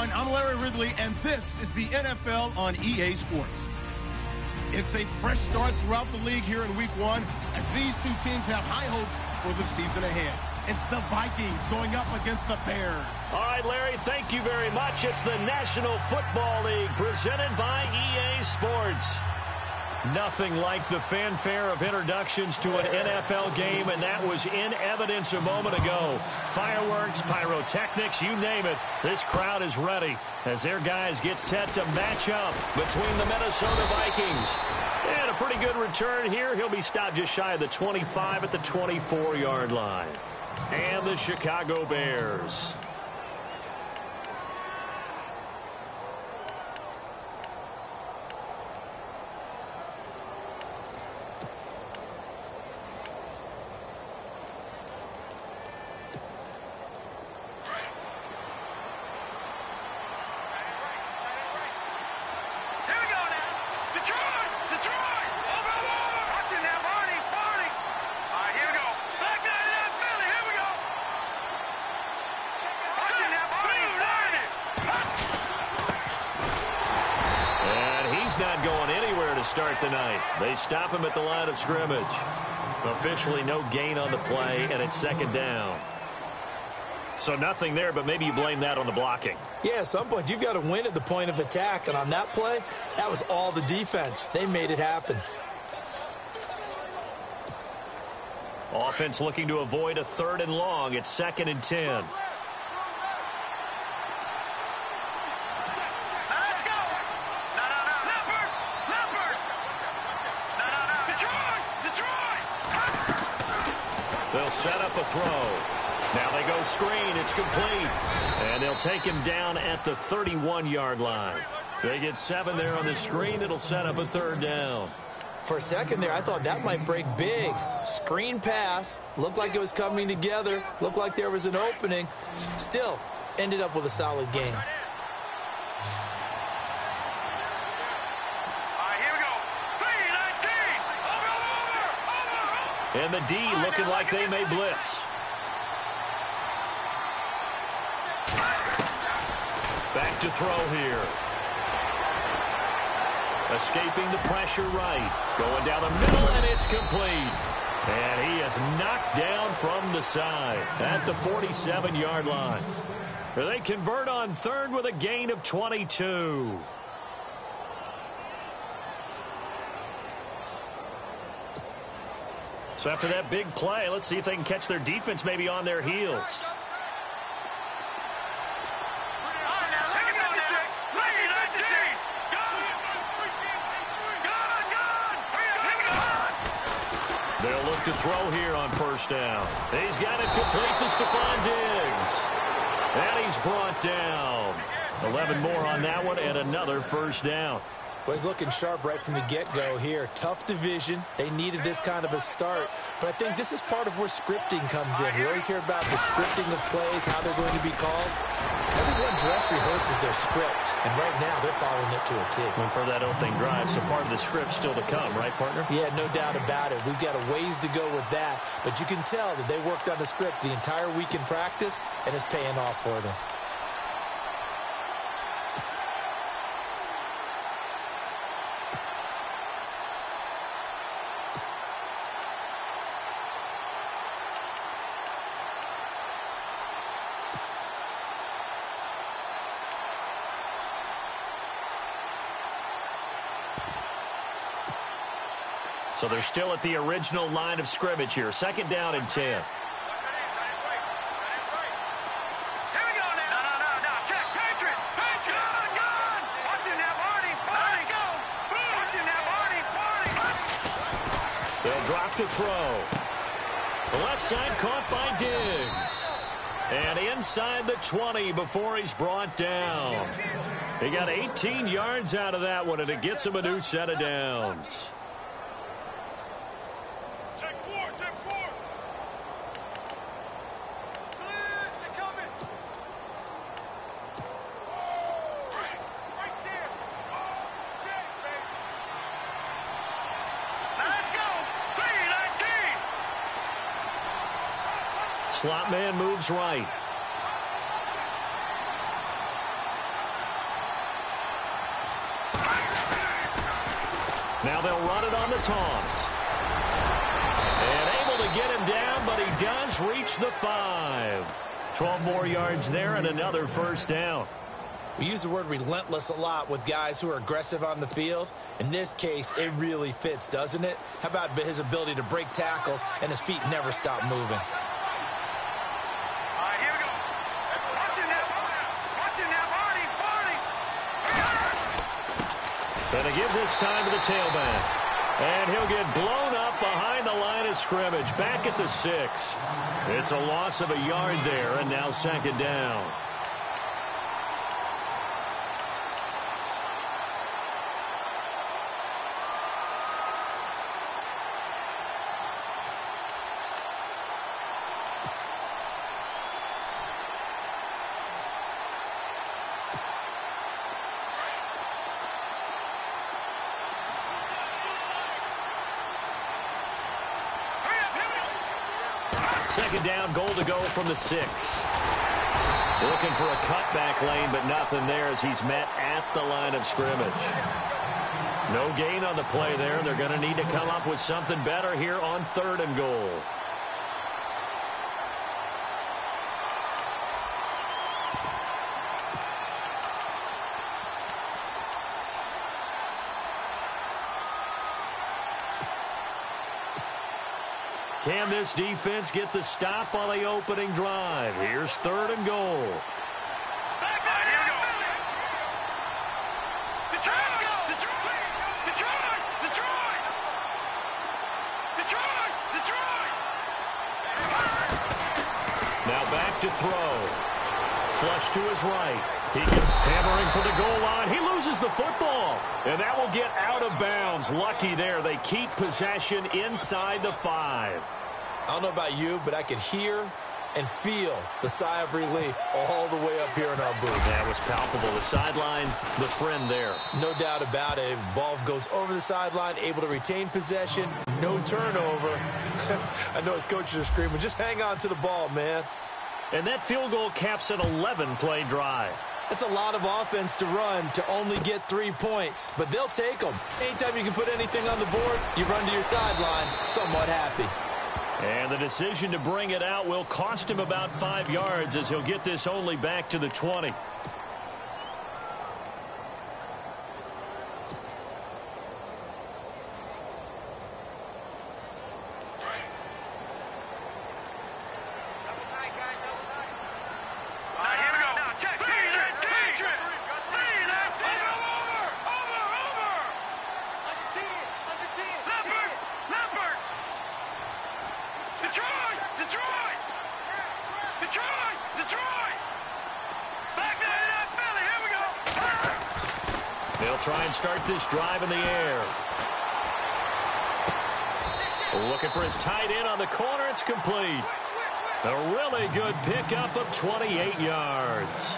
everyone. I'm Larry Ridley, and this is the NFL on EA Sports. It's a fresh start throughout the league here in Week 1 as these two teams have high hopes for the season ahead. It's the Vikings going up against the Bears. All right, Larry, thank you very much. It's the National Football League presented by EA Sports. Nothing like the fanfare of introductions to an NFL game, and that was in evidence a moment ago. Fireworks, pyrotechnics, you name it. This crowd is ready as their guys get set to match up between the Minnesota Vikings. And a pretty good return here. He'll be stopped just shy of the 25 at the 24-yard line. And the Chicago Bears. Not going anywhere to start the night. They stop him at the line of scrimmage. Officially no gain on the play, and it's second down. So nothing there, but maybe you blame that on the blocking. Yeah, at some point you've got to win at the point of attack, and on that play, that was all the defense. They made it happen. Offense looking to avoid a 3rd and long. It's 2nd and 10. They'll set up a throw. Now they go screen. It's complete. And they'll take him down at the 31-yard line. They get 7 there on the screen. It'll set up a 3rd down. For a second there, I thought that might break big. Screen pass. Looked like it was coming together. Looked like there was an opening. Still, ended up with a solid game. And the D looking like they may blitz. Back to throw here. Escaping the pressure right. Going down the middle, and it's complete. And he is knocked down from the side at the 47-yard line. They convert on 3rd with a gain of 22. So after that big play, let's see if they can catch their defense maybe on their heels. They'll look to throw here on 1st down. He's got it complete to Stephon Diggs. And he's brought down. 11 more on that one and another 1st down. Well, he's looking sharp right from the get-go here. Tough division. They needed this kind of a start. But I think this is part of where scripting comes in. We always hear about the scripting of plays, how they're going to be called. Everyone dress rehearses their script, and right now they're following it to a T. And for that opening drive, so part of the script still to come, right, partner? Yeah, no doubt about it. We've got a ways to go with that, but you can tell that they worked on the script the entire week in practice, and it's paying off for them. So they're still at the original line of scrimmage here. 2nd down and 10. They'll drop to throw. The left side caught by Diggs. And inside the 20 before he's brought down. He got 18 yards out of that one, and it gets him a new set of downs. Slot man moves right. Now they'll run it on the toss. And able to get him down, but he does reach the 5. 12 more yards there and another first down. We use the word relentless a lot with guys who are aggressive on the field. In this case, it really fits, doesn't it? How about his ability to break tackles and his feet never stop moving? Going to give this time to the tailback. And he'll get blown up behind the line of scrimmage, back at the 6. It's a loss of a yard there, and now second down. Second down, goal to go from the 6. Looking for a cutback lane, but nothing there as he's met at the line of scrimmage. No gain on the play there. They're going to need to come up with something better here on 3rd and goal. Can this defense get the stop on the opening drive? Here's 3rd and goal. Now back to throw. Flush to his right. He gets hammering for the goal line. He loses the football. And that will get out of bounds. Lucky there. They keep possession inside the 5. I don't know about you, but I could hear and feel the sigh of relief all the way up here in our booth. That was palpable. The sideline, the friend there. No doubt about it. Ball goes over the sideline, able to retain possession, no turnover. I know his coaches are screaming, just hang on to the ball, man. And that field goal caps an 11-play drive. That's a lot of offense to run to only get 3 points, but they'll take them. Anytime you can put anything on the board, you run to your sideline somewhat happy. And the decision to bring it out will cost him about 5 yards as he'll get this only back to the 20. They'll try and start this drive in the air. Looking for his tight end on the corner. It's complete. A really good pickup of 28 yards.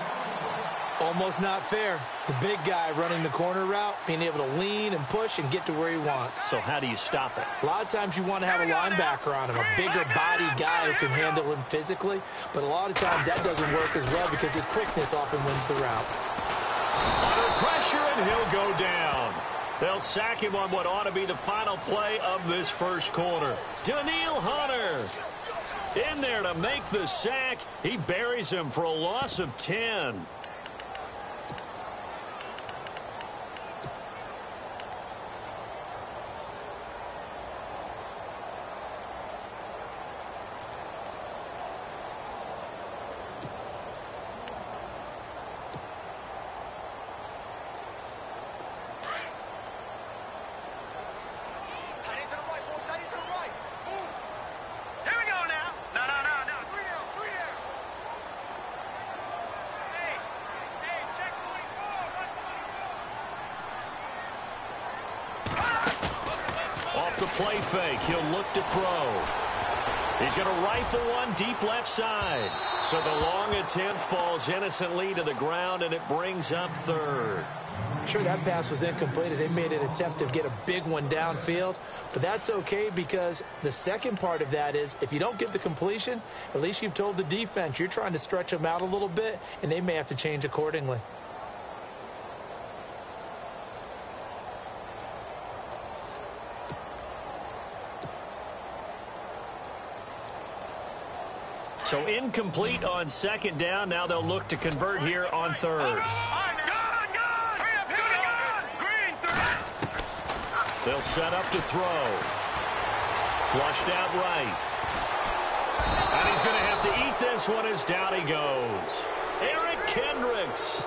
Almost not fair. The big guy running the corner route, being able to lean and push and get to where he wants. So how do you stop it? A lot of times you want to have a linebacker on him, a bigger body guy who can handle him physically. But a lot of times that doesn't work as well because his quickness often wins the route. Under pressure, and he'll go down. They'll sack him on what ought to be the final play of this first quarter. Daniil Hunter in there to make the sack. He buries him for a loss of 10. The play fake. He'll look to throw. He's going to rifle one deep left side. So the long attempt falls innocently to the ground, and it brings up 3rd. Sure, that pass was incomplete as they made an attempt to get a big one downfield. But that's okay because the second part of that is if you don't get the completion, at least you've told the defense you're trying to stretch them out a little bit, and they may have to change accordingly. So incomplete on second down. Now they'll look to convert here on third. They'll set up to throw. Flushed out right. And he's going to have to eat this one as down he goes. Eric Kendricks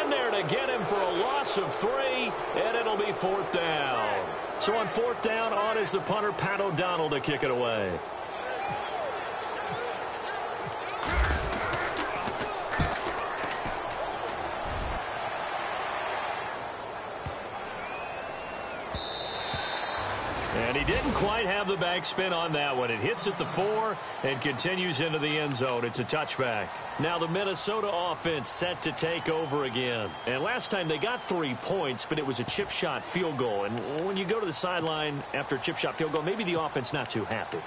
in there to get him for a loss of 3, and it'll be 4th down. So on 4th down, on is the punter, Pat O'Donnell, to kick it away. And he didn't quite have the backspin on that one. It hits at the 4 and continues into the end zone. It's a touchback. Now the Minnesota offense set to take over again. And last time they got 3 points, but it was a chip shot field goal. And when you go to the sideline after a chip shot field goal, maybe the offense not too happy.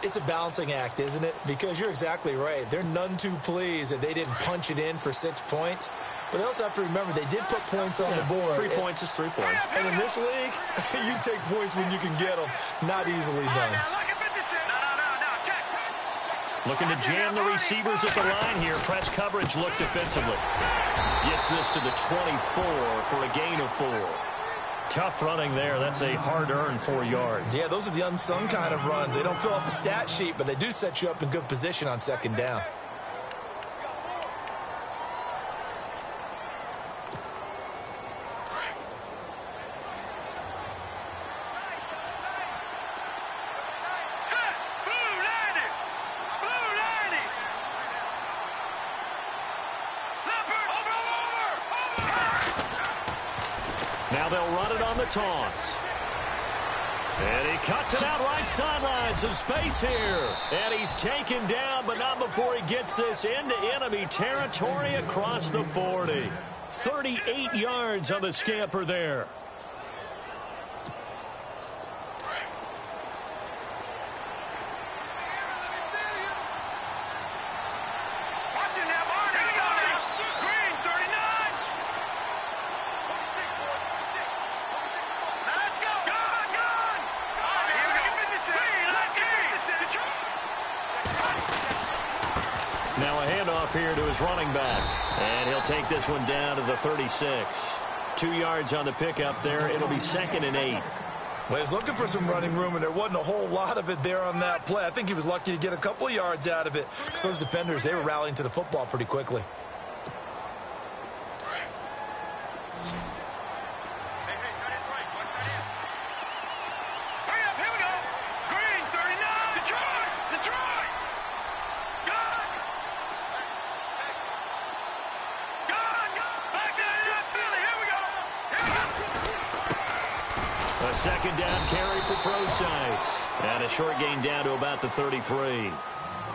It's a balancing act, isn't it? Because you're exactly right. They're none too pleased that they didn't punch it in for 6 points. But they also have to remember they did put points on the board. 3 points is 3 points. And in this league, you take points when you can get them. Not easily done. Looking to jam the receivers at the line here. Press coverage look defensively. Gets this to the 24 for a gain of 4. Tough running there. That's a hard-earned 4 yards. Yeah, those are the unsung kind of runs. They don't fill up the stat sheet, but they do set you up in good position on second down. Now they'll run it on the toss. And he cuts it out right sideline. Some space here. And he's taken down, but not before he gets this into enemy territory across the 40. 38 yards on the scamper there. Now a handoff here to his running back. And he'll take this one down to the 36. 2 yards on the pickup there. It'll be 2nd and 8. Well, he was looking for some running room, and there wasn't a whole lot of it there on that play. I think he was lucky to get a couple of yards out of it. Because those defenders, they were rallying to the football pretty quickly. A second down carry for Procise. And a short gain down to about the 33.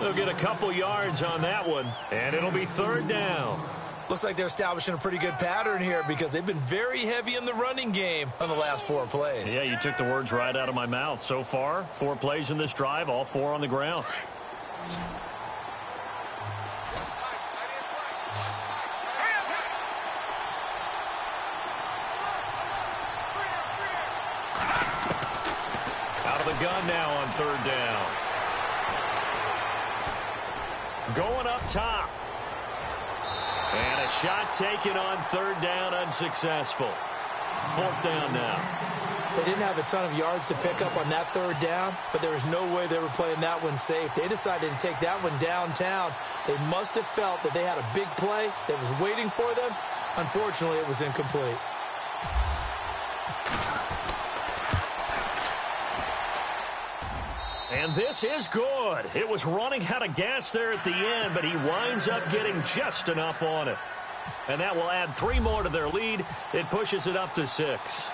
They'll get a couple yards on that one, and it'll be 3rd down. Looks like they're establishing a pretty good pattern here because they've been very heavy in the running game on the last 4 plays. Yeah, you took the words right out of my mouth. So far, 4 plays in this drive, all 4 on the ground. Gun now on 3rd down. Going up top. And a shot taken on 3rd down, unsuccessful. 4th down now. They didn't have a ton of yards to pick up on that 3rd down, but there was no way they were playing that one safe. They decided to take that one downtown. They must have felt that they had a big play that was waiting for them. Unfortunately, it was incomplete. And this is good. It was running out of gas there at the end, but he winds up getting just enough on it. And that will add 3 more to their lead. It pushes it up to 6.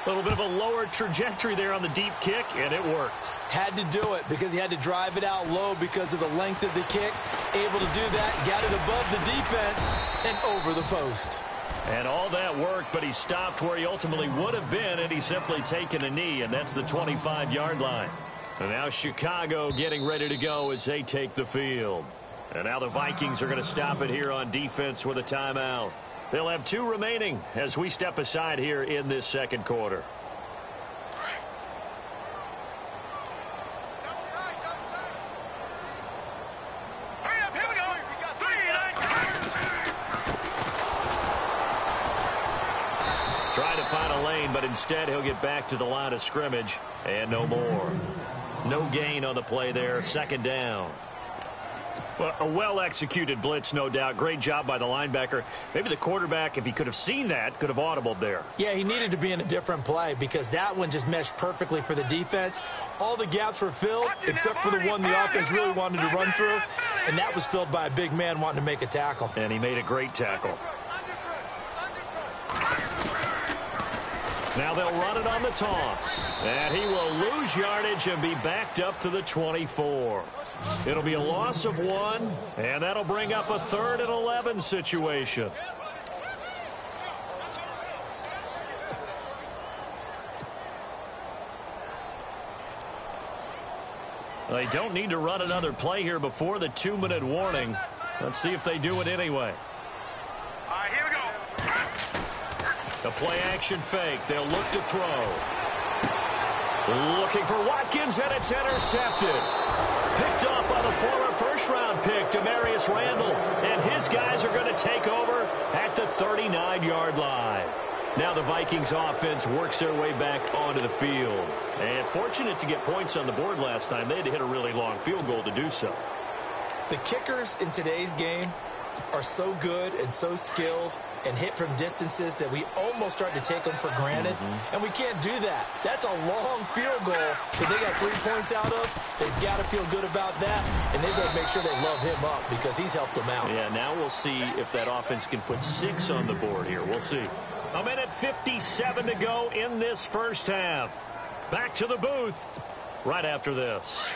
A little bit of a lower trajectory there on the deep kick, and it worked. Had to do it because he had to drive it out low because of the length of the kick. Able to do that, got it above the defense and over the post. And all that worked, but he stopped where he ultimately would have been, and he's simply taken a knee, and that's the 25-yard line. And now Chicago getting ready to go as they take the field. And now the Vikings are going to stop it here on defense with a timeout. They'll have 2 remaining as we step aside here in this 2nd quarter. down a lane, but instead he'll get back to the line of scrimmage and no more. No gain on the play there. Second down. Well, a well-executed blitz, no doubt. Great job by the linebacker. Maybe the quarterback, if he could have seen that, could have audibled there. Yeah, he needed to be in a different play because that one just meshed perfectly for the defense. All the gaps were filled except for the one the offense really wanted to run through, and that was filled by a big man wanting to make a tackle. And he made a great tackle. Now they'll run it on the toss. And he will lose yardage and be backed up to the 24. It'll be a loss of 1, and that'll bring up a 3rd and 11 situation. They don't need to run another play here before the 2-minute warning. Let's see if they do it anyway. All right, here we go. The play-action fake. They'll look to throw. Looking for Watkins, and it's intercepted. Picked up by the former first-round pick, Demarius Randall. And his guys are going to take over at the 39-yard line. Now the Vikings offense works their way back onto the field. And fortunate to get points on the board last time. They had to hit a really long field goal to do so. The kickers in today's game are so good and so skilled and hit from distances that we almost start to take them for granted. And we can't do that. That's a long field goal that they got 3 points out of. They've got to feel good about that, and they've got to make sure they love him up because he's helped them out. Yeah, now we'll see if that offense can put 6 on the board here. We'll see. A minute 57 to go in this first half. Back to the booth right after this.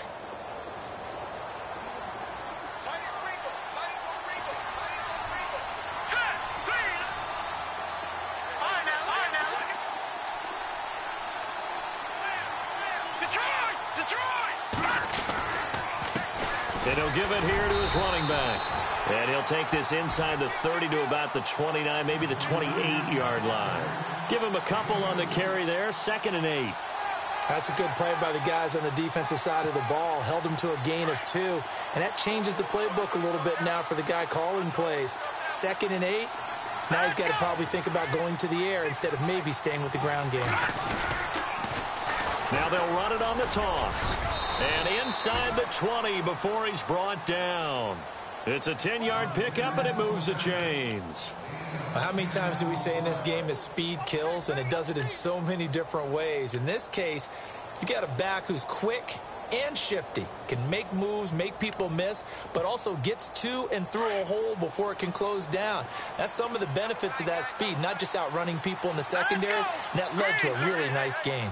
And he'll give it here to his running back. And he'll take this inside the 30 to about the 29, maybe the 28-yard line. Give him a couple on the carry there, 2nd and 8. That's a good play by the guys on the defensive side of the ball. Held him to a gain of 2. And that changes the playbook a little bit now for the guy calling plays. 2nd and 8. Now he's got to probably think about going to the air instead of maybe staying with the ground game. Now they'll run it on the toss. And inside the 20 before he's brought down. It's a 10-yard pickup, and it moves the chains. How many times do we say in this game that speed kills, and it does it in so many different ways? In this case, you got a back who's quick and shifty, can make moves, make people miss, but also gets to and through a hole before it can close down. That's some of the benefits of that speed, not just outrunning people in the secondary, and that led to a really nice game.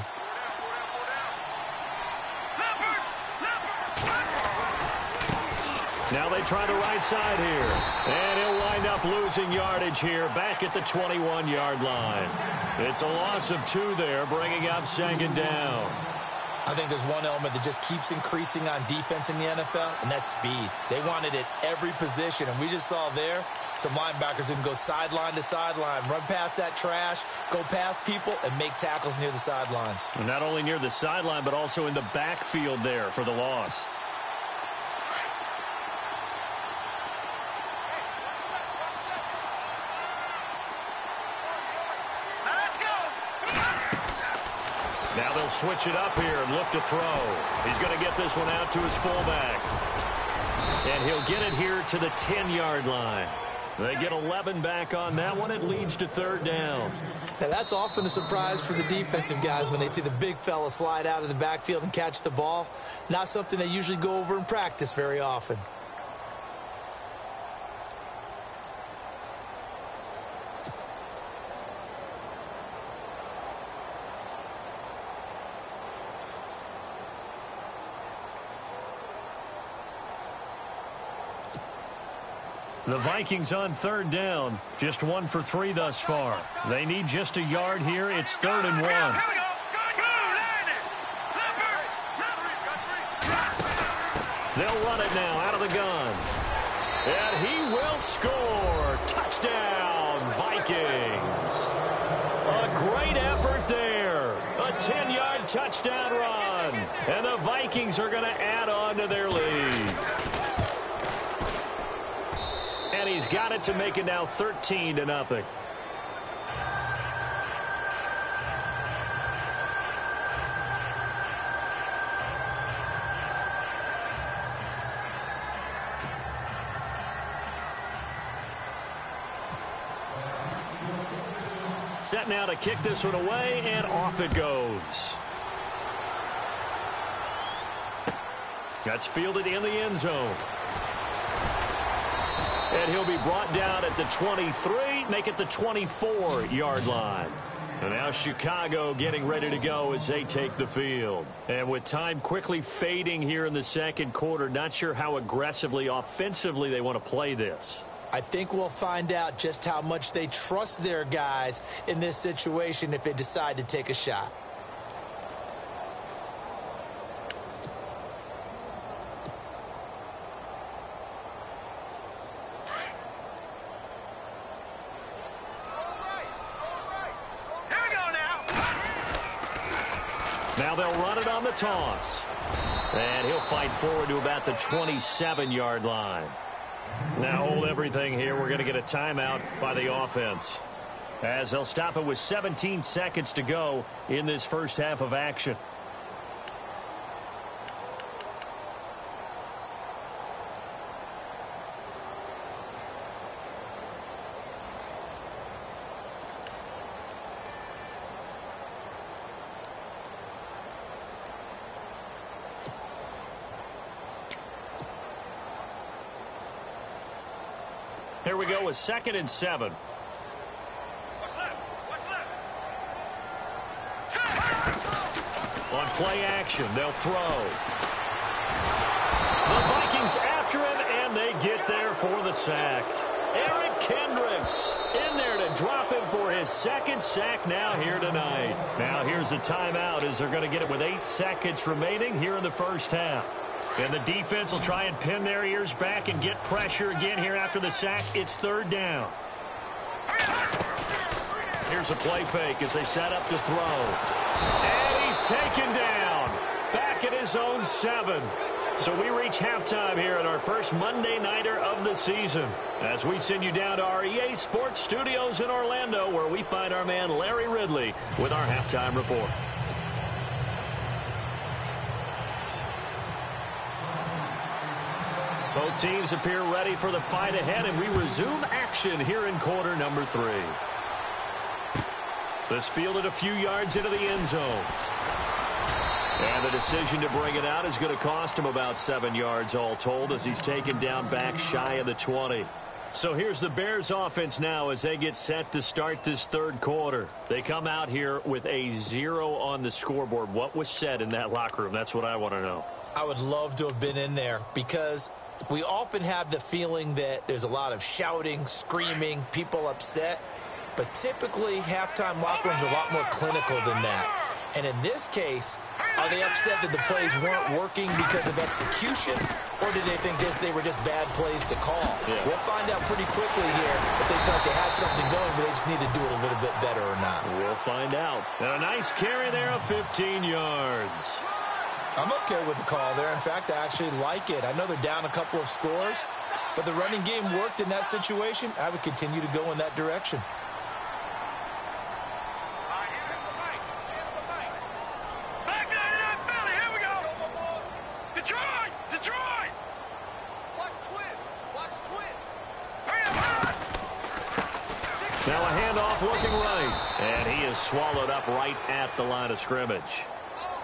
Now they try the right side here. And he'll wind up losing yardage here back at the 21-yard line. It's a loss of 2 there, bringing up 2nd down. I think there's one element that just keeps increasing on defense in the NFL, and that's speed. They want it at every position, and we just saw there some linebackers can go sideline to sideline, run past that trash, go past people, and make tackles near the sidelines. Not only near the sideline, but also in the backfield there for the loss. Now they'll switch it up here and look to throw. He's going to get this one out to his fullback. And he'll get it here to the 10-yard line. They get 11 back on that one. It leads to 3rd down. Now that's often a surprise for the defensive guys when they see the big fella slide out of the backfield and catch the ball. Not something they usually go over in practice very often. The Vikings on 3rd down. Just 1 for 3 thus far. They need just a yard here. It's 3rd and 1. They'll run it now out of the gun. And he will score. Touchdown, Vikings. A great effort there. A 10-yard touchdown run. And the Vikings are going to add on to their lead. And he's got it to make it now 13-0. Set now to kick this one away, and off it goes. That's fielded in the end zone. And he'll be brought down at the 23, make it the 24-yard line. And now Chicago getting ready to go as they take the field. And with time quickly fading here in the second quarter, not sure how aggressively, offensively they want to play this. I think we'll find out just how much they trust their guys in this situation if they decide to take a shot. Now they'll run it on the toss. And he'll fight forward to about the 27-yard line. Now hold everything here. We're going to get a timeout by the offense, as they'll stop it with 17 seconds to go in this first half of action. Here we go with 2nd and 7. On play action, they'll throw. The Vikings after him, and they get there for the sack. Eric Kendricks in there to drop him for his 2nd sack now here tonight. Now here's a timeout as they're going to get it with 8 seconds remaining here in the first half. And the defense will try and pin their ears back and get pressure again here after the sack. It's 3rd down. Here's a play fake as they set up to throw. And he's taken down. Back at his own 7. So we reach halftime here at our first Monday Nighter of the season, as we send you down to our EA Sports Studios in Orlando, where we find our man Larry Ridley with our halftime report. Both teams appear ready for the fight ahead, and we resume action here in quarter number 3. This fielded a few yards into the end zone. And the decision to bring it out is going to cost him about 7 yards all told, as he's taken down back shy of the 20. So here's the Bears offense now as they get set to start this 3rd quarter. They come out here with a 0 on the scoreboard. What was said in that locker room? That's what I want to know. I would love to have been in there, because we often have the feeling that there's a lot of shouting, screaming, people upset. But typically, halftime locker rooms are a lot more clinical than that. And in this case, are they upset that the plays weren't working because of execution? Or did they think they were just bad plays to call? Yeah. We'll find out pretty quickly here if they felt they had something going, but they just need to do it a little bit better or not. We'll find out. And a nice carry there of 15 yards. I'm okay with the call there. In fact, I actually like it. I know they're down a couple of scores, but the running game worked in that situation. I would continue to go in that direction. Back there in that Philly. Here we go. Detroit. Detroit. Watch twins. Watch twins. Now a handoff looking right. And he is swallowed up right at the line of scrimmage.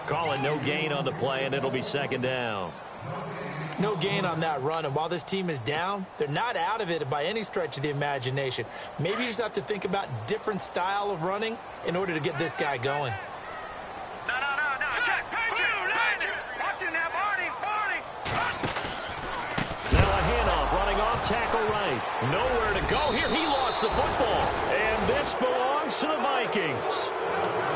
Call it no gain on the play, and it'll be 2nd down. No gain on that run, and while this team is down, they're not out of it by any stretch of the imagination. Maybe you just have to think about different style of running in order to get this guy going. No. Check. Watch it now, Barney. Now a handoff running off tackle right. Nowhere to go here. He lost the football, and this belongs to the Vikings.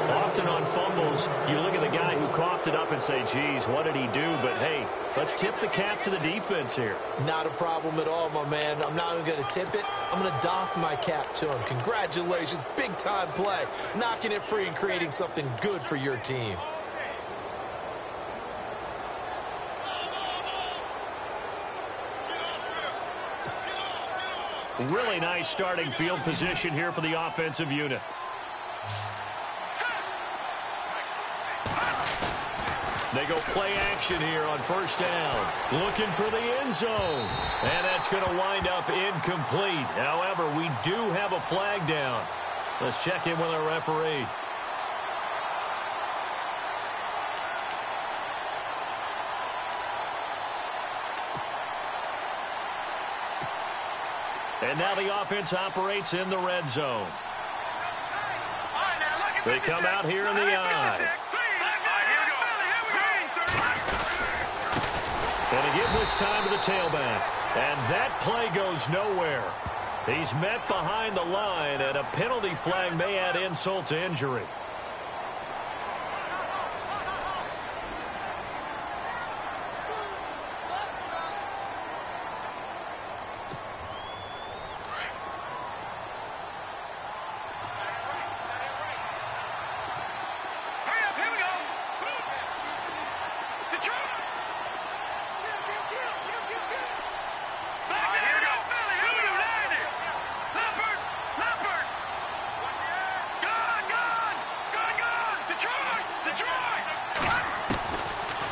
Often on fumbles, you look at the guy who coughed it up and say, geez, what did he do? But, hey, let's tip the cap to the defense here. Not a problem at all, my man. I'm not even going to tip it. I'm going to doff my cap to him. Congratulations. Big-time play. Knocking it free and creating something good for your team. Really nice starting field position here for the offensive unit. They go play action here on 1st down. Looking for the end zone. And that's going to wind up incomplete. However, we do have a flag down. Let's check in with our referee. And now the offense operates in the red zone. They come out here in the eye. And to give this time to the tailback. And that play goes nowhere. He's met behind the line, and a penalty flag may add insult to injury.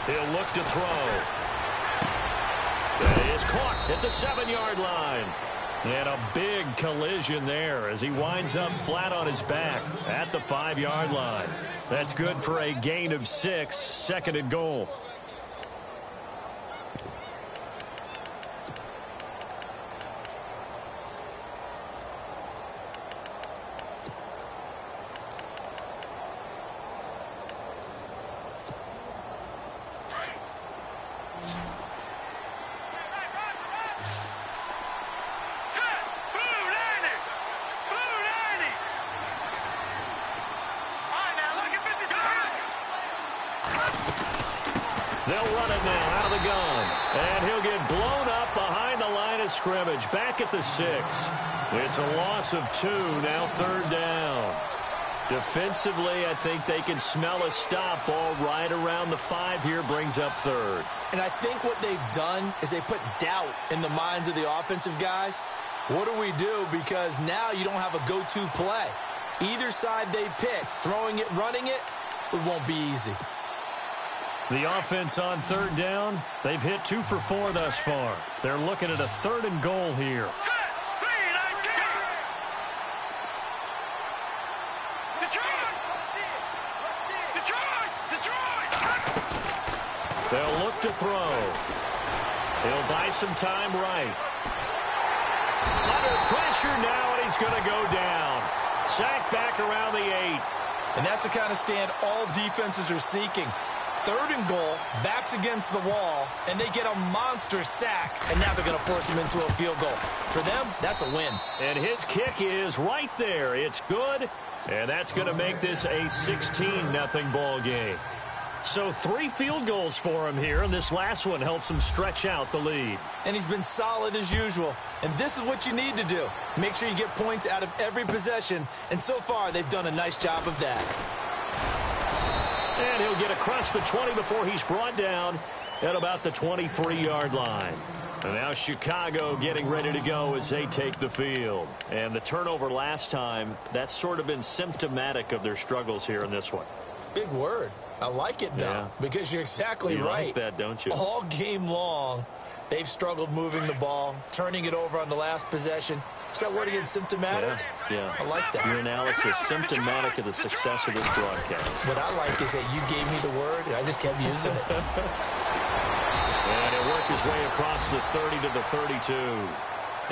He'll look to throw. That is caught at the 7-yard line. And a big collision there as he winds up flat on his back at the 5-yard line. That's good for a gain of 6, second and goal. They'll run it now out of the gun. And he'll get blown up behind the line of scrimmage. Back at the 6. It's a loss of 2. Now 3rd down. Defensively, I think they can smell a stop. Ball right around the 5 here brings up 3rd. And I think what they've done is they put doubt in the minds of the offensive guys. What do we do? Because now you don't have a go-to play. Either side they pick, throwing it, running it, it won't be easy. The offense on 3rd down, they've hit 2 for 4 thus far. They're looking at a 3rd and goal here. They'll look to throw. He'll buy some time right. Under pressure now, and he's going to go down. Sack back around the 8. And that's the kind of stand all defenses are seeking. 3rd and goal, backs against the wall, and they get a monster sack, and now they're going to force him into a field goal. For them, that's a win. And his kick is right there. It's good, and that's going to make this a 16-0 ball game. So 3 field goals for him here, and this last one helps him stretch out the lead. And he's been solid as usual. And this is what you need to do. Make sure you get points out of every possession, and so far they've done a nice job of that. And he'll get across the 20 before he's brought down at about the 23-yard line. And now Chicago getting ready to go as they take the field. And the turnover last time, that's sort of been symptomatic of their struggles here in this one. Big word. I like it, though, because you're exactly right. You like that, don't you? All game long, they've struggled moving the ball, turning it over on the last possession. Is that word again, symptomatic? Yeah. I like that. Your analysis, symptomatic of the success of this broadcast. What I like is that you gave me the word, and I just kept using it. And he'll work his way across the 30 to the 32.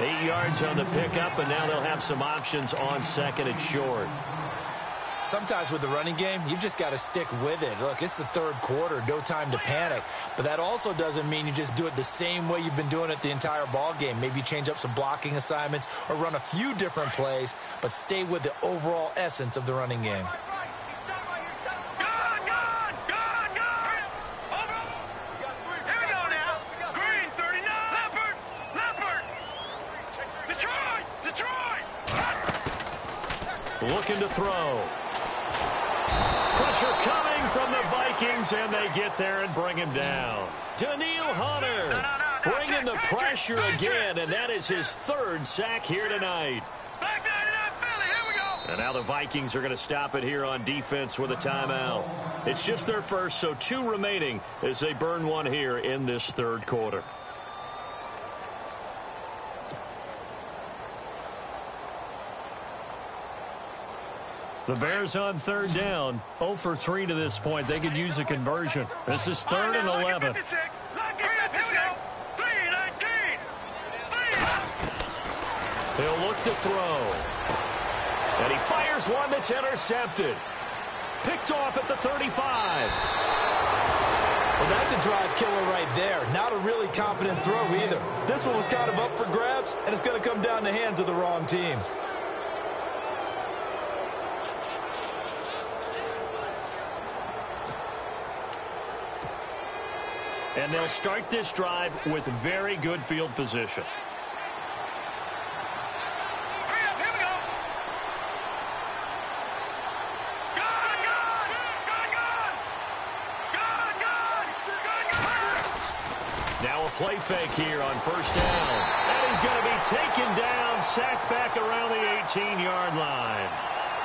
8 yards on the pickup, and now they'll have some options on 2nd and short. Sometimes with the running game, you've just got to stick with it. Look, it's the 3rd quarter, no time to panic. But that also doesn't mean you just do it the same way you've been doing it the entire ball game. Maybe change up some blocking assignments or run a few different plays, but stay with the overall essence of the running game. Looking to throw. Pressure coming from the Vikings, and they get there and bring him down. Daniil Hunter bringing the pressure again, and that is his 3rd sack here tonight. And now the Vikings are going to stop it here on defense with a timeout. It's just their first, so 2 remaining as they burn one here in this 3rd quarter. The Bears on third down, 0 for 3 to this point. They could use a conversion. This is 3rd and 11. He'll look to throw. And he fires one that's intercepted. Picked off at the 35. Well, that's a drive killer right there. Not a really confident throw either. This one was kind of up for grabs, and it's going to come down the hands of the wrong team. And they'll start this drive with very good field position. Now a play fake here on first down. And he's going to be taken down, sacked back around the 18-yard line.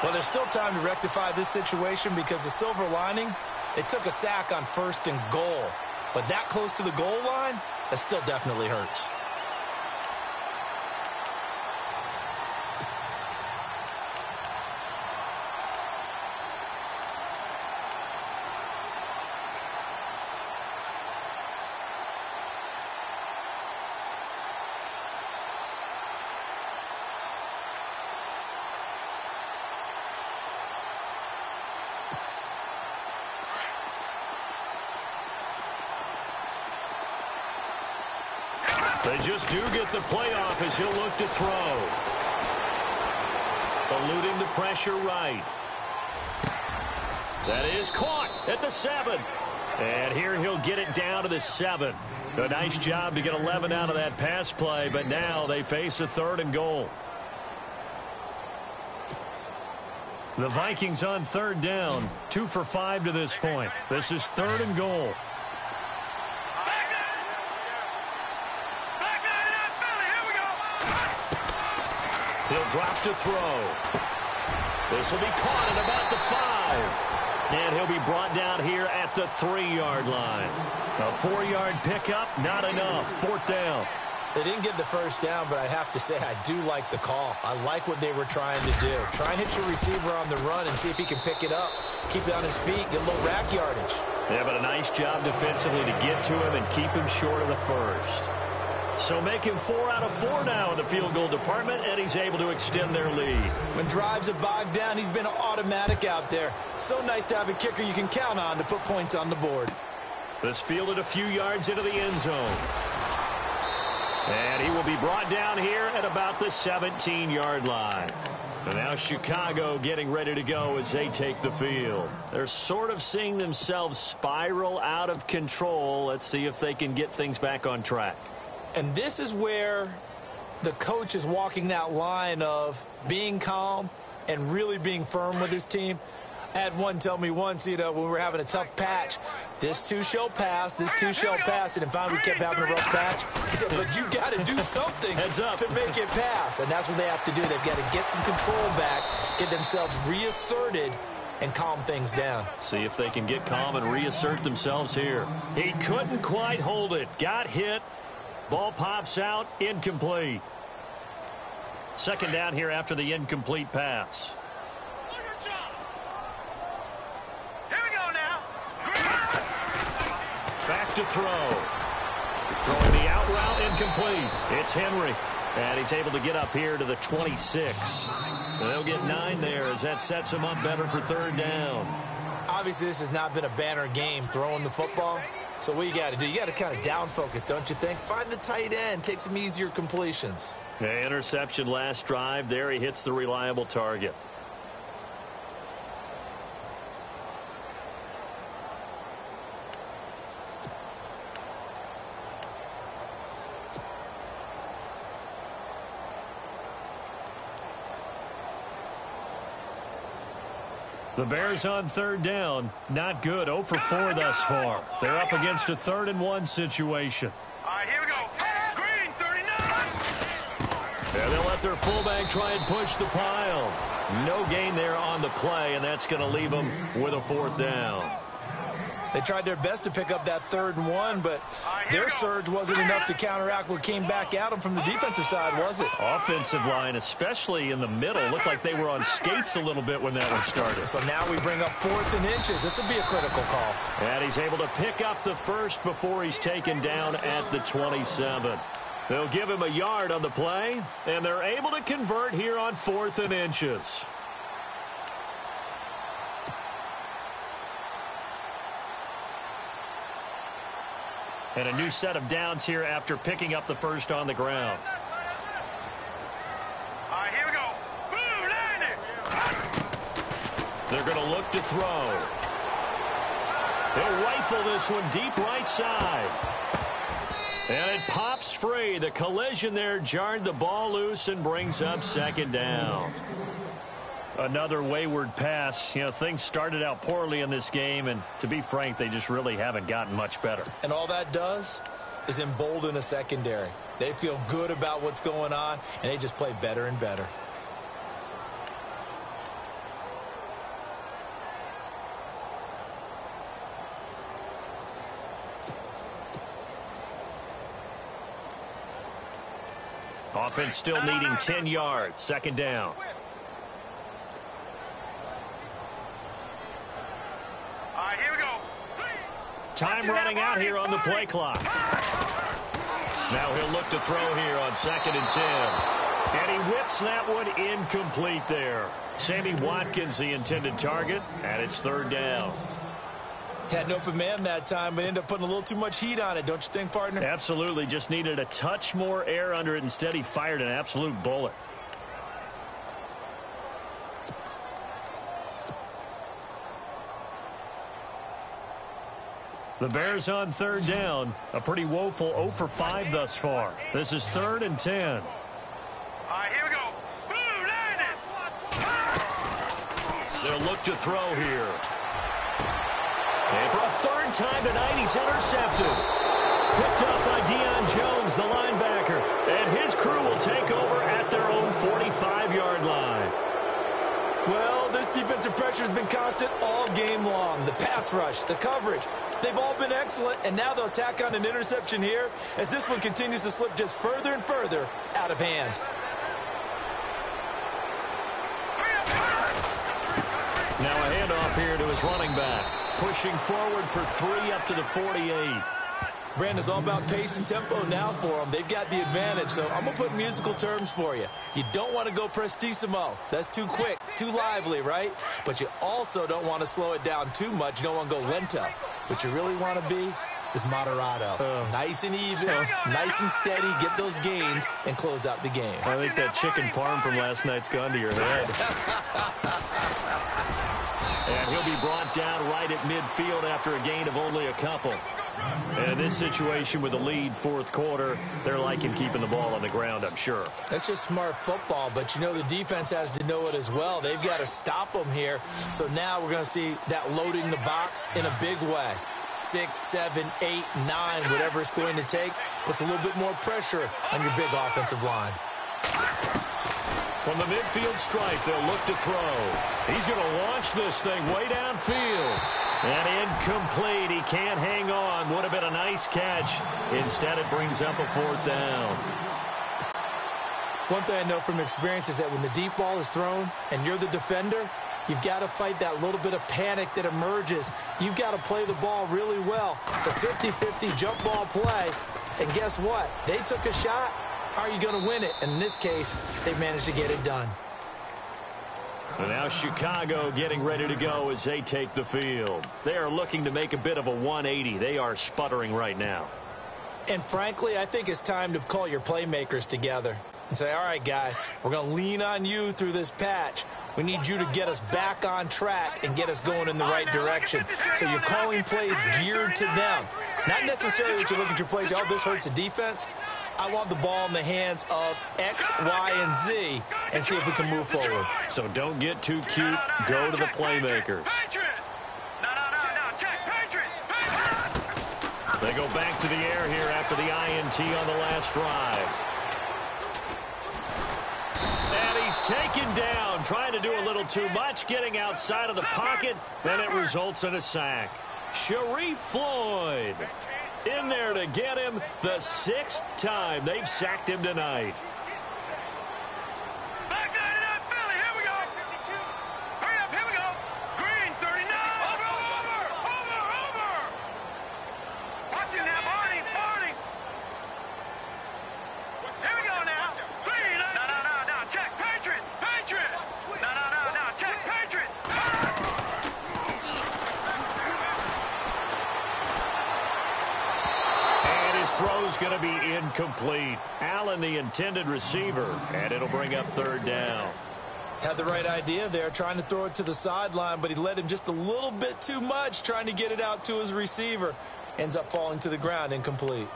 Well, there's still time to rectify this situation because the silver lining, they took a sack on 1st and goal. But that close to the goal line, that still definitely hurts. They just do get the playoff as he'll look to throw. Eluding the pressure right. That is caught at the 7. And here he'll get it down to the 7. A nice job to get 11 out of that pass play, but now they face a 3rd and goal. The Vikings on third down, 2 for 5 to this point. This is 3rd and goal. He'll drop to throw. This will be caught at about the 5. And he'll be brought down here at the 3-yard line. A 4-yard pickup, not enough. 4th down. They didn't get the first down, but I have to say I do like the call. I like what they were trying to do. Try and hit your receiver on the run and see if he can pick it up. Keep it on his feet, get a little rack yardage. Yeah, but a nice job defensively to get to him and keep him short of the first. So make him 4 out of 4 now in the field goal department, and he's able to extend their lead. When drives are bogged down, he's been automatic out there. So nice to have a kicker you can count on to put points on the board. This fielded a few yards into the end zone. And he will be brought down here at about the 17-yard line. And now Chicago getting ready to go as they take the field. They're sort of seeing themselves spiral out of control. Let's see if they can get things back on track. And this is where the coach is walking that line of being calm and really being firm with his team. I had one tell me once, when we were having a tough patch, this too shall pass, this too shall pass, and finally we kept having a rough patch. He said, but you got to do something to make it pass, and that's what they have to do. They've got to get some control back, get themselves reasserted, and calm things down. See if they can get calm and reassert themselves here. He couldn't quite hold it. Got hit. Ball pops out. Incomplete. 2nd down here after the incomplete pass. Here we go now. Back to throw. Throwing the out route, incomplete. It's Henry. And he's able to get up here to the 26. They'll get 9 there as that sets him up better for 3rd down. Obviously, this has not been a banner game throwing the football. So what you got to do, you got to kind of down focus, don't you think? Find the tight end, take some easier completions. Yeah, interception last drive. There he hits the reliable target. The Bears on 3rd down. Not good. 0 for 4 thus far. They're up against a 3rd and 1 situation. All right, here we go. Green, 39. And they'll let their fullback try and push the pile. No gain there on the play, and that's going to leave them with a 4th down. They tried their best to pick up that 3rd and 1, but their surge wasn't enough to counteract what came back at them from the defensive side, was it? Offensive line, especially in the middle, looked like they were on skates a little bit when that one started. So now we bring up 4th and inches. This will be a critical call. And he's able to pick up the first before he's taken down at the 27. They'll give him a yard on the play, and they're able to convert here on 4th and inches. And a new set of downs here after picking up the first on the ground. All right, here we go. Boom, line it. They're going to look to throw. They'll rifle this one deep right side. And it pops free. The collision there jarred the ball loose and brings up 2nd down. Another wayward pass. You know, things started out poorly in this game, and to be frank, they just really haven't gotten much better. And all that does is embolden a secondary. They feel good about what's going on, and they just play better and better. Offense still needing 10 yards. 2nd down. All right, here we go. Time running out here on the play clock. Now he'll look to throw here on 2nd and 10. And he whips that one incomplete there. Sammy Watkins, the intended target, and it's 3rd down. Had an open man that time, but ended up putting a little too much heat on it, don't you think, partner? Absolutely. Just needed a touch more air under it. Instead, he fired an absolute bullet. The Bears on 3rd down. A pretty woeful 0 for 5 thus far. This is 3rd and 10. All right, here we go. Boom, line it. They'll look to throw here. And for a 3rd time tonight, he's intercepted. Picked up by Deion Jones, the linebacker. And his crew will take over at their own 45-yard line. Well, this defensive pressure has been constant all game long. The pass rush, the coverage, they've all been excellent, and now they'll tack on an interception here as this one continues to slip just further and further out of hand. Now a handoff here to his running back. Pushing forward for 3 up to the 48. Brandon, it's all about pace and tempo now for them. They've got the advantage, so I'm going to put musical terms for you. You don't want to go prestissimo. That's too quick, too lively, right? But you also don't want to slow it down too much. You don't want to go lento. What you really want to be is moderato. Nice and even, nice and steady, get those gains, and close out the game. I think that chicken parm from last night's gone to your head. And he'll be brought down right at midfield after a gain of only a couple. And in this situation with the lead 4th quarter, they're liking keeping the ball on the ground, I'm sure. That's just smart football, but you know the defense has to know it as well. They've got to stop them here. So now we're going to see that loading the box in a big way. 6, 7, 8, 9, whatever it's going to take, puts a little bit more pressure on your big offensive line. From the midfield stripe, they'll look to throw. He's going to launch this thing way downfield. And incomplete. He can't hang on. Would have been a nice catch. Instead, it brings up a 4th down. One thing I know from experience is that when the deep ball is thrown and you're the defender, you've got to fight that little bit of panic that emerges. You've got to play the ball really well. It's a 50-50 jump ball play. And guess what? They took a shot. How are you going to win it? And in this case, they managed to get it done. And now Chicago getting ready to go as they take the field. They are looking to make a bit of a 180. They are sputtering right now. And frankly, I think it's time to call your playmakers together and say, all right, guys, we're going to lean on you through this patch. We need you to get us back on track and get us going in the right direction. So you're calling plays geared to them. Not necessarily that you look at your plays, oh, this hurts the defense. I want the ball in the hands of X, Y, and Z and see if we can move forward. So don't get too cute. Go to the playmakers. They go back to the air here after the INT on the last drive. And he's taken down, trying to do a little too much, getting outside of the pocket, then it results in a sack. Sharif Floyd in there to get him the 6th time they've sacked him tonight. Back 99 Philly, here we go. Hurry up, here we go. Green, 39. Over. Watch him now, Barney. Here we go now. Green. No. Check, Patriot. No. Check, Patriot. And his throw's going to be incomplete. Allen, the intended receiver, and it'll bring up 3rd down. Had the right idea there, trying to throw it to the sideline, but he led him just a little bit too much, trying to get it out to his receiver. Ends up falling to the ground, incomplete.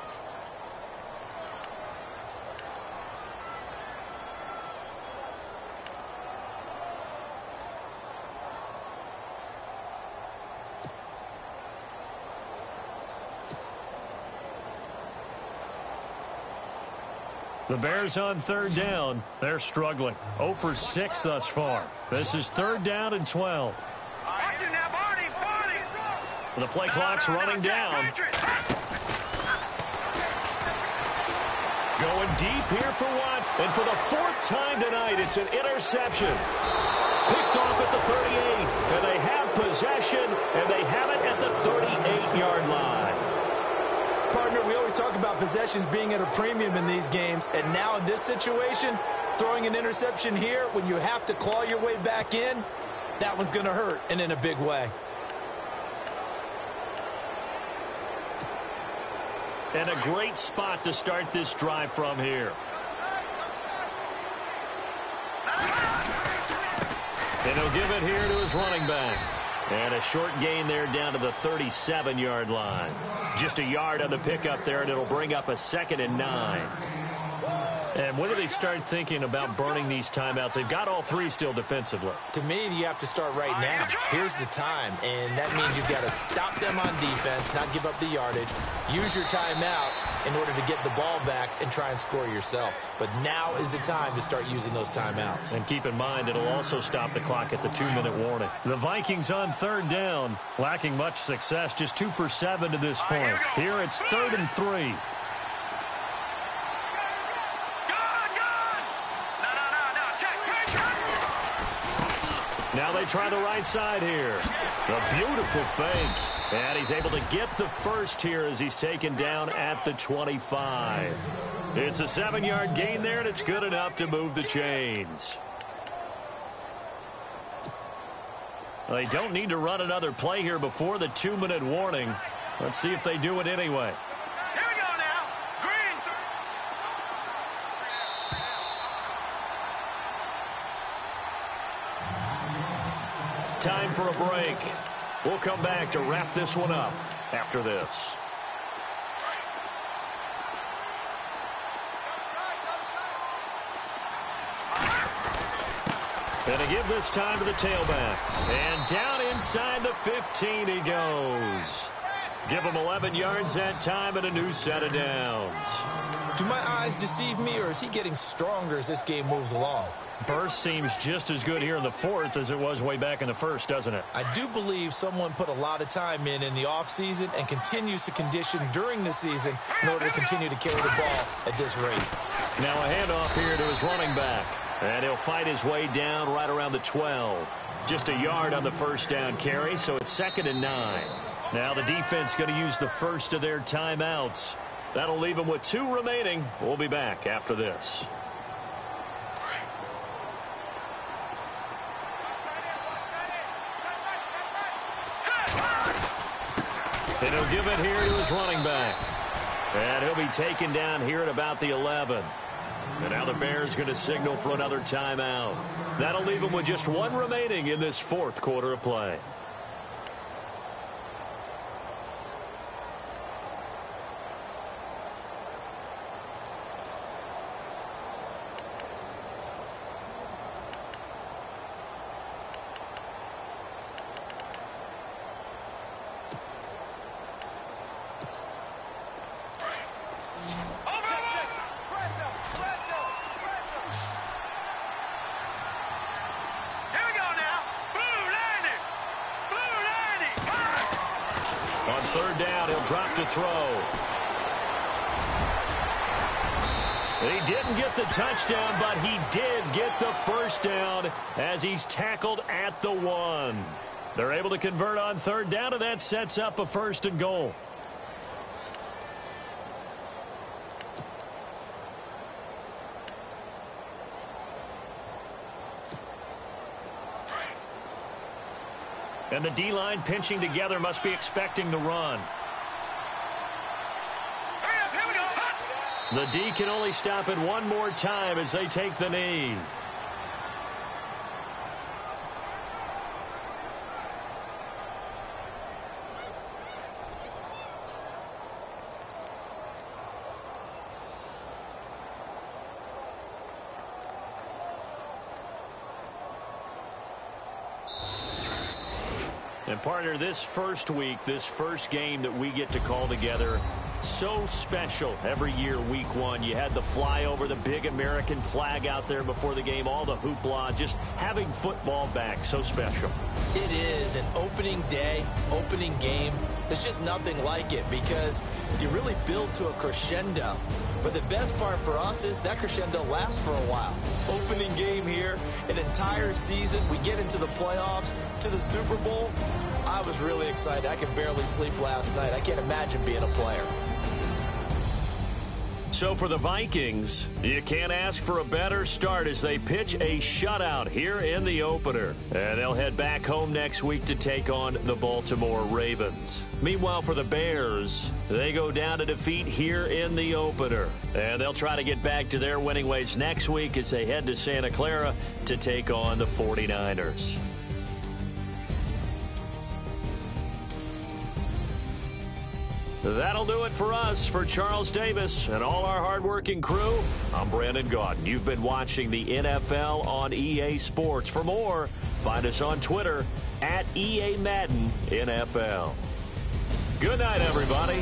The Bears on 3rd down. They're struggling. 0 for 6 thus far. This is 3rd down and 12. Watch him now, Barney. The play clock's running down. Going deep here for one. And for the 4th time tonight, it's an interception. Picked off at the 38. And they have possession, and they have it at the 38-yard line. Partner, we always talk about possessions being at a premium in these games, and now in this situation, throwing an interception here when you have to claw your way back in, that one's going to hurt, and in a big way. And a great spot to start this drive from here. And he'll give it here to his running back. And a short gain there down to the 37-yard line. Just a yard on the pickup there, and it'll bring up a 2nd and 9. And when do they start thinking about burning these timeouts? They've got all 3 still defensively. To me, you have to start right now. Here's the time, and that means you've got to stop them on defense, not give up the yardage, use your timeouts in order to get the ball back and try and score yourself. But now is the time to start using those timeouts. And keep in mind, it'll also stop the clock at the 2-minute warning. The Vikings on 3rd down, lacking much success, just 2 for 7 to this point. Here it's 3rd and 3. Now they try the right side here. A beautiful fake. And he's able to get the first here as he's taken down at the 25. It's a 7-yard gain there, and it's good enough to move the chains. They don't need to run another play here before the 2-minute warning. Let's see if they do it anyway. Here we go now. Green. Time for a break. We'll come back to wrap this one up after this. And to give this time to the tailback. And down inside the 15 he goes. Give him 11 yards that time and a new set of downs. Do my eyes deceive me, or is he getting stronger as this game moves along? Burst seems just as good here in the 4th as it was way back in the 1st, doesn't it? I do believe someone put a lot of time in the offseason and continues to condition during the season in order to continue to carry the ball at this rate. Now a handoff here to his running back. And he'll fight his way down right around the 12. Just a yard on the 1st down carry, so it's 2nd and 9. Now the defense going to use the first of their timeouts. That'll leave them with 2 remaining. We'll be back after this. And he'll give it here to his running back. And he'll be taken down here at about the 11. And now the Bears going to signal for another timeout. That'll leave them with just 1 remaining in this 4th quarter of play. third down. He'll drop to throw. He didn't get the touchdown, but he did get the first down as he's tackled at the 1. They're able to convert on third down, and that sets up a 1st and goal. And the D-line pinching together must be expecting the run. The D can only stop it one more time as they take the knee. And partner, this first week, this first game that we get to call together, so special every year, week 1. You had the flyover, the big American flag out there before the game, all the hoopla, just having football back, so special. It is an opening day, opening game. There's just nothing like it because you really build to a crescendo. But the best part for us is that crescendo lasts for a while. Opening game here, an entire season. We get into the playoffs, to the Super Bowl. I was really excited. I could barely sleep last night. I can't imagine being a player. So for the Vikings, you can't ask for a better start as they pitch a shutout here in the opener. And they'll head back home next week to take on the Baltimore Ravens. Meanwhile, for the Bears, they go down to defeat here in the opener. And they'll try to get back to their winning ways next week as they head to Santa Clara to take on the 49ers. That'll do it for us. For Charles Davis and all our hardworking crew, I'm Brandon Gaudin. You've been watching the NFL on EA Sports. For more, find us on Twitter at EA Madden NFL. Good night, everybody.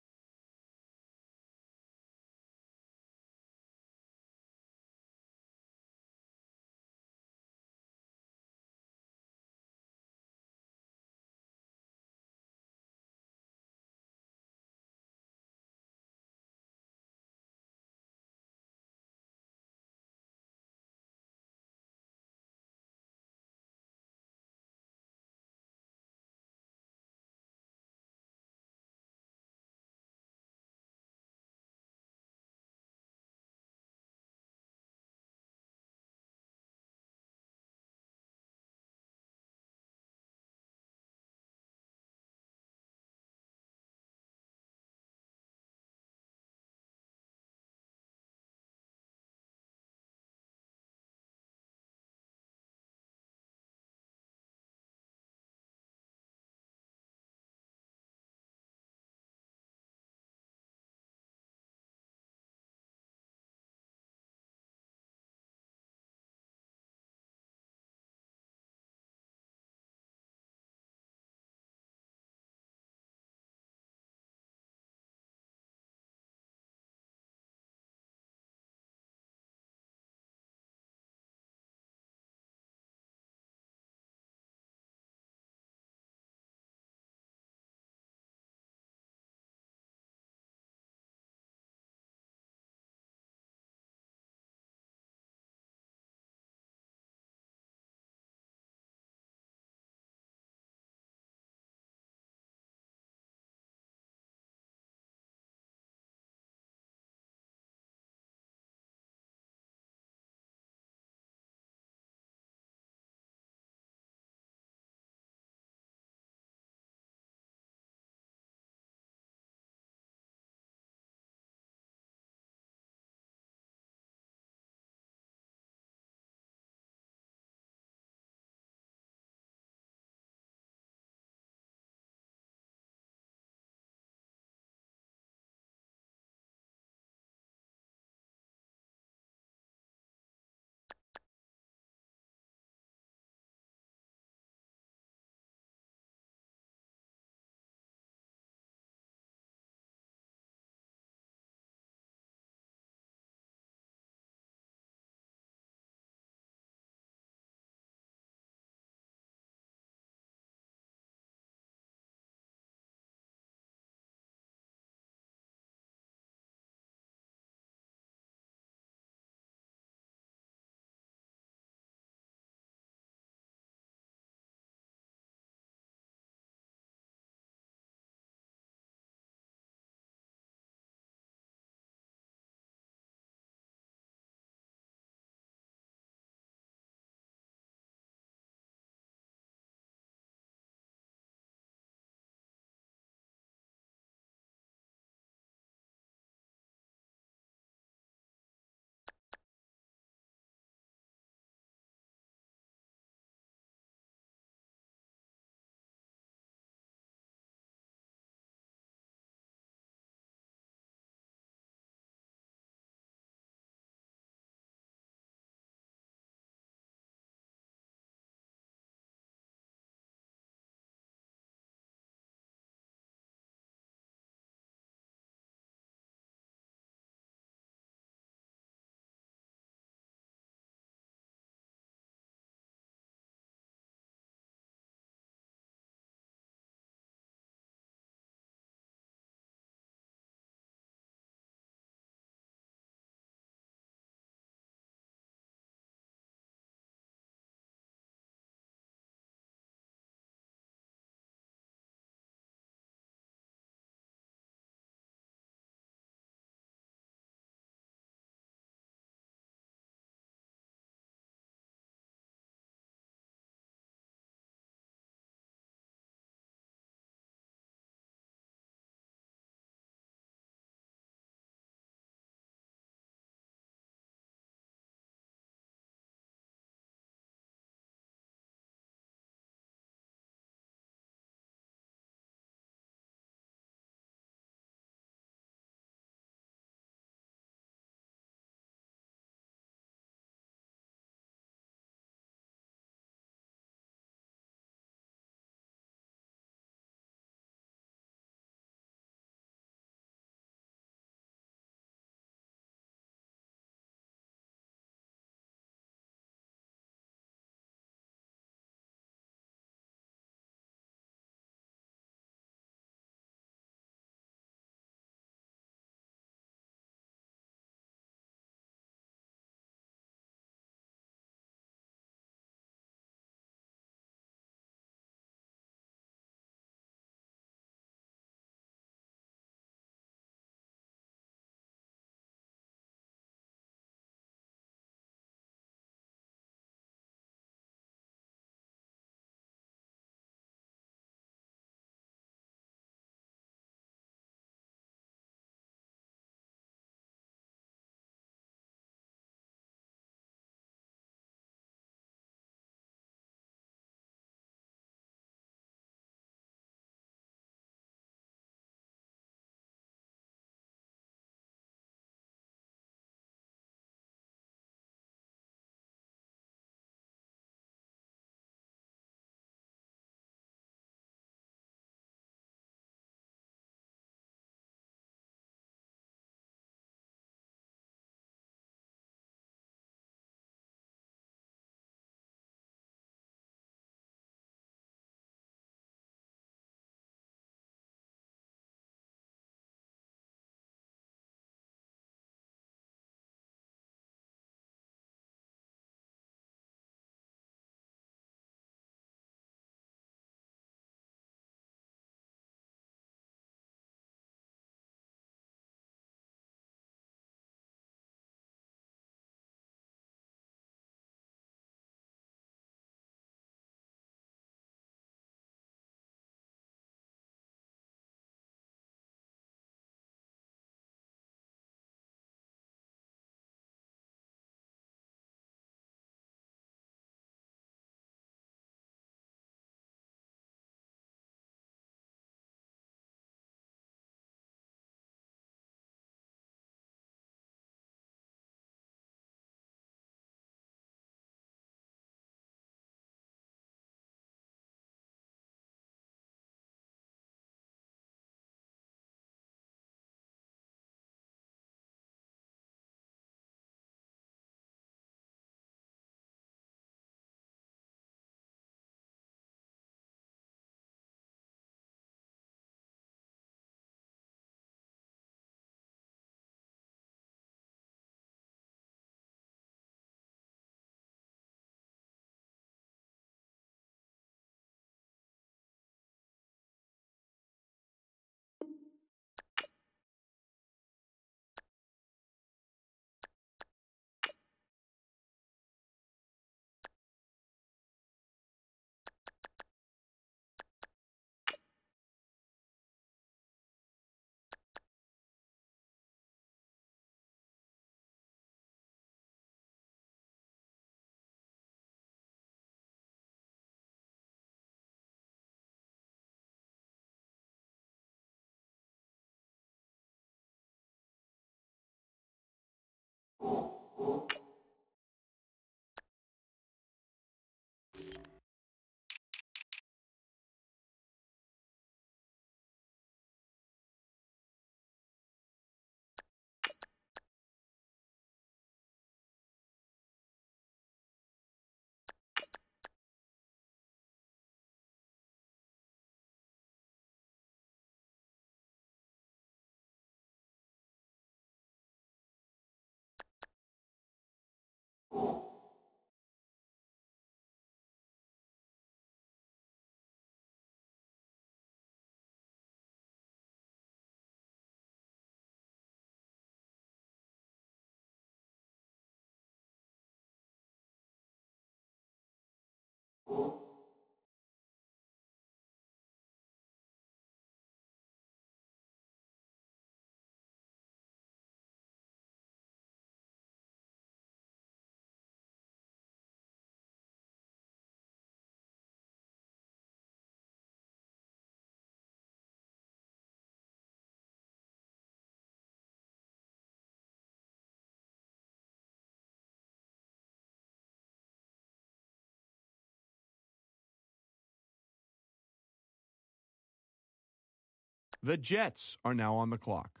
The Jets are now on the clock.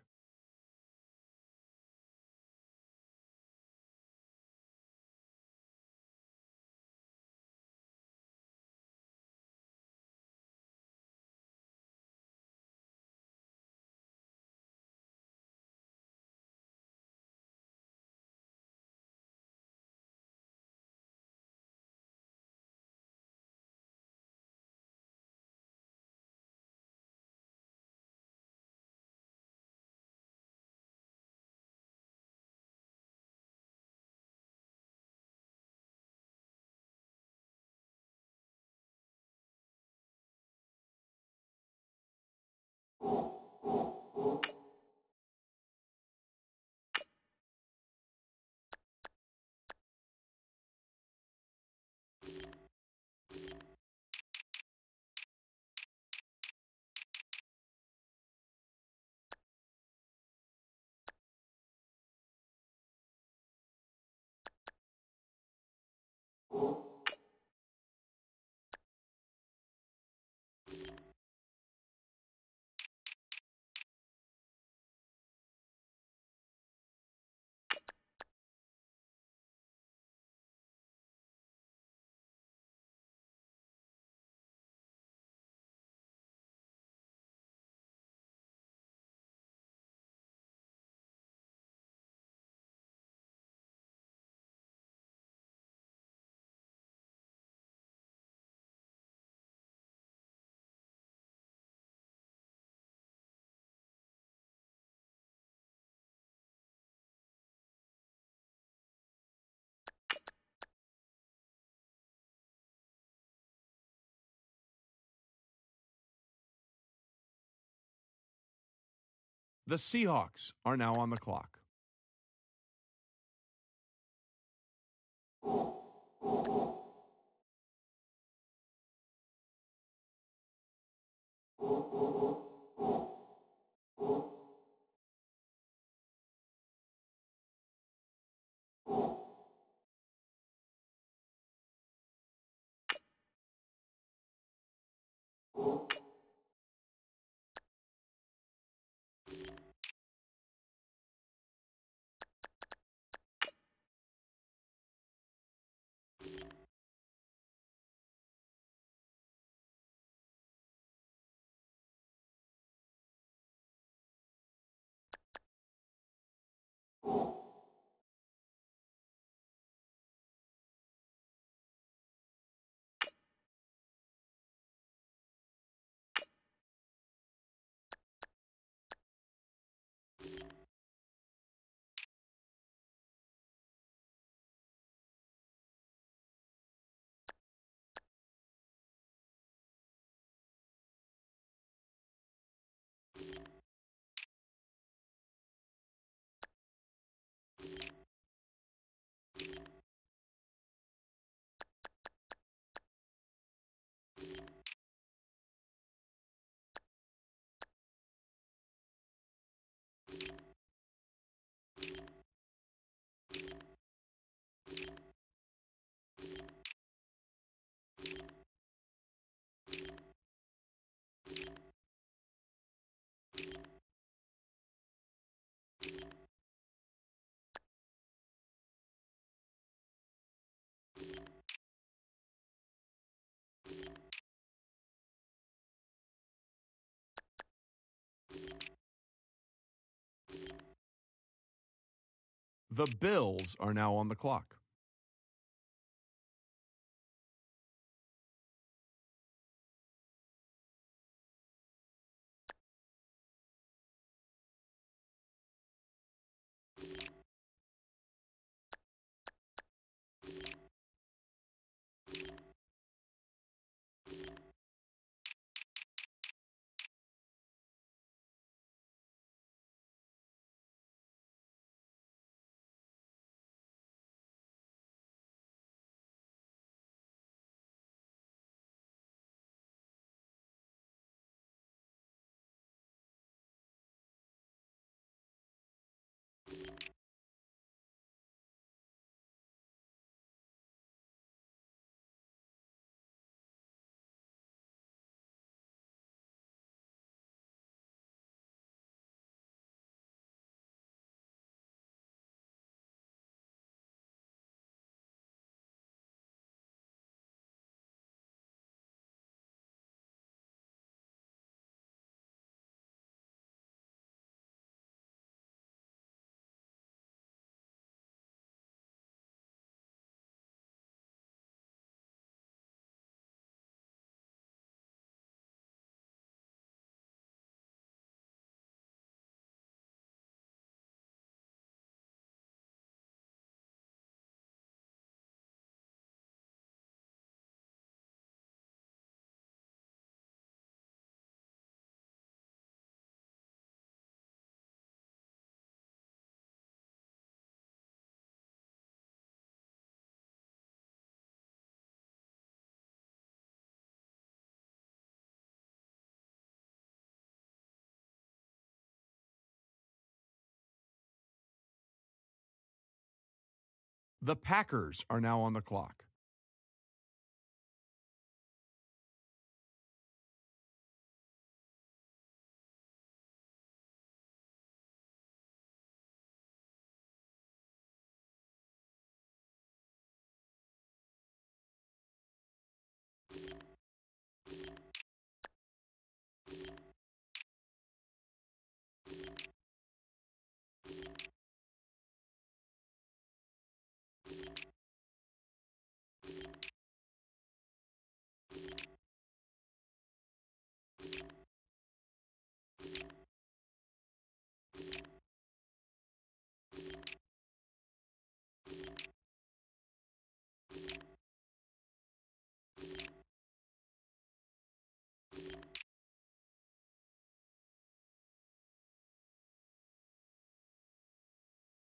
The Seahawks are now on the clock. The Bills are now on the clock. The Packers are now on the clock.